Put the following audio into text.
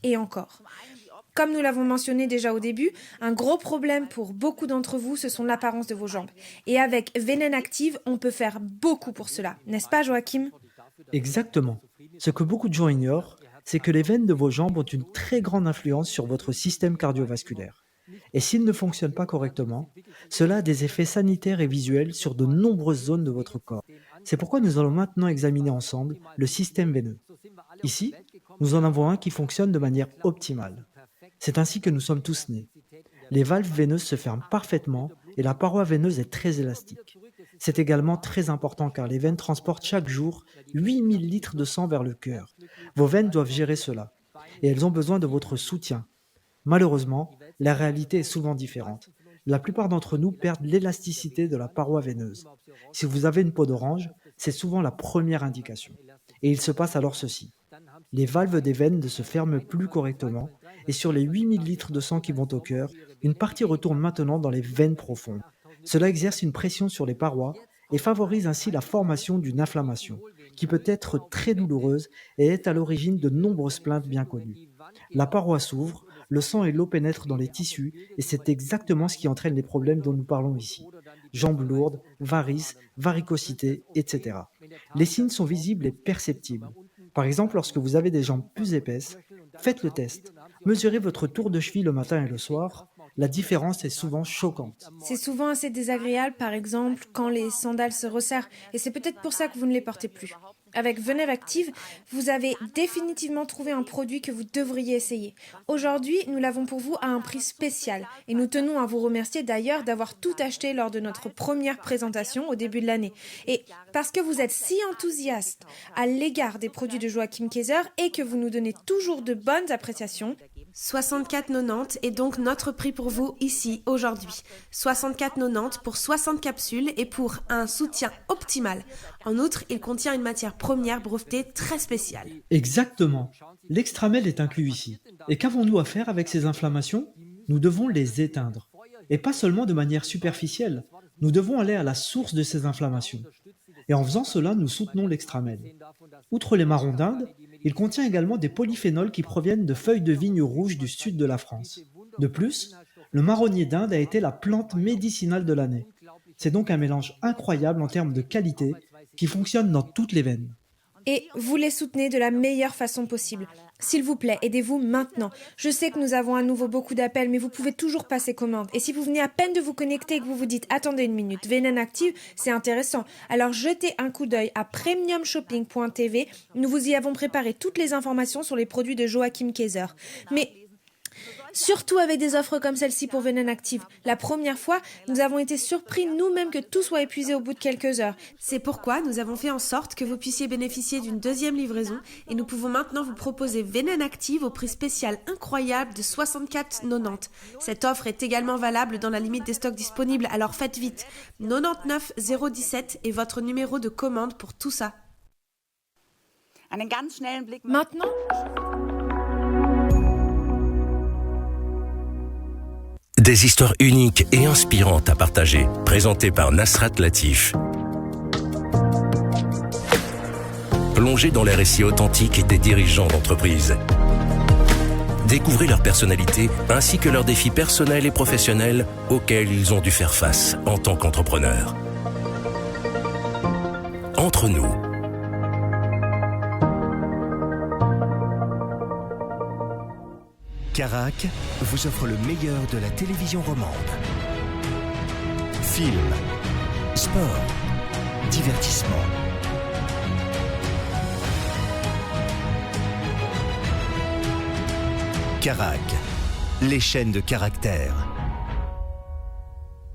Et encore. Comme nous l'avons mentionné déjà au début, un gros problème pour beaucoup d'entre vous, ce sont l'apparence de vos jambes. Et avec Venen Active, on peut faire beaucoup pour cela, n'est-ce pas Joachim? Exactement. Ce que beaucoup de gens ignorent, c'est que les veines de vos jambes ont une très grande influence sur votre système cardiovasculaire. Et s'ils ne fonctionnent pas correctement, cela a des effets sanitaires et visuels sur de nombreuses zones de votre corps. C'est pourquoi nous allons maintenant examiner ensemble le système veineux. Ici, nous en avons un qui fonctionne de manière optimale. C'est ainsi que nous sommes tous nés. Les valves veineuses se ferment parfaitement et la paroi veineuse est très élastique. C'est également très important car les veines transportent chaque jour 8000 litres de sang vers le cœur. Vos veines doivent gérer cela et elles ont besoin de votre soutien. Malheureusement, la réalité est souvent différente. La plupart d'entre nous perdent l'élasticité de la paroi veineuse. Si vous avez une peau d'orange, c'est souvent la première indication. Et il se passe alors ceci. Les valves des veines ne se ferment plus correctement et sur les 8000 litres de sang qui vont au cœur, une partie retourne maintenant dans les veines profondes. Cela exerce une pression sur les parois et favorise ainsi la formation d'une inflammation, qui peut être très douloureuse et est à l'origine de nombreuses plaintes bien connues. La paroi s'ouvre, le sang et l'eau pénètrent dans les tissus et c'est exactement ce qui entraîne les problèmes dont nous parlons ici. Jambes lourdes, varices, varicocité, etc. Les signes sont visibles et perceptibles. Par exemple, lorsque vous avez des jambes plus épaisses, faites le test. Mesurez votre tour de cheville le matin et le soir. La différence est souvent choquante. C'est souvent assez désagréable, par exemple, quand les sandales se resserrent, et c'est peut-être pour ça que vous ne les portez plus. Avec Venen Active, vous avez définitivement trouvé un produit que vous devriez essayer. Aujourd'hui, nous l'avons pour vous à un prix spécial, et nous tenons à vous remercier d'ailleurs d'avoir tout acheté lors de notre première présentation au début de l'année. Et parce que vous êtes si enthousiaste à l'égard des produits de Joachim Kaiser et que vous nous donnez toujours de bonnes appréciations, 64,90 est donc notre prix pour vous ici aujourd'hui. 64,90 pour 60 capsules et pour un soutien optimal. En outre, il contient une matière première brevetée très spéciale. Exactement. L'extramel est inclus ici. Et qu'avons-nous à faire avec ces inflammations? Nous devons les éteindre. Et pas seulement de manière superficielle. Nous devons aller à la source de ces inflammations. Et en faisant cela, nous soutenons l'extramel. Outre les marrons d'Inde, il contient également des polyphénols qui proviennent de feuilles de vigne rouges du sud de la France. De plus, le marronnier d'Inde a été la plante médicinale de l'année. C'est donc un mélange incroyable en termes de qualité qui fonctionne dans toutes les veines. Et vous les soutenez de la meilleure façon possible. S'il vous plaît, aidez-vous maintenant. Je sais que nous avons à nouveau beaucoup d'appels, mais vous pouvez toujours passer commande. Et si vous venez à peine de vous connecter et que vous vous dites « Attendez une minute, Venen Active, c'est intéressant », alors jetez un coup d'œil à premiumshopping.tv. Nous vous y avons préparé toutes les informations sur les produits de Joachim Kaiser. Mais surtout avec des offres comme celle-ci pour Venen Active. La première fois, nous avons été surpris nous-mêmes que tout soit épuisé au bout de quelques heures. C'est pourquoi nous avons fait en sorte que vous puissiez bénéficier d'une deuxième livraison et nous pouvons maintenant vous proposer Venen Active au prix spécial incroyable de 64,90. Cette offre est également valable dans la limite des stocks disponibles, alors faites vite. 99 017 est votre numéro de commande pour tout ça. Maintenant, des histoires uniques et inspirantes à partager, présentées par Nasrat Latif. Plongez dans les récits authentiques des dirigeants d'entreprise. Découvrez leur personnalité ainsi que leurs défis personnels et professionnels auxquels ils ont dû faire face en tant qu'entrepreneurs. Entre nous. Carac vous offre le meilleur de la télévision romande. Films, sport, divertissement. Carac, les chaînes de caractère.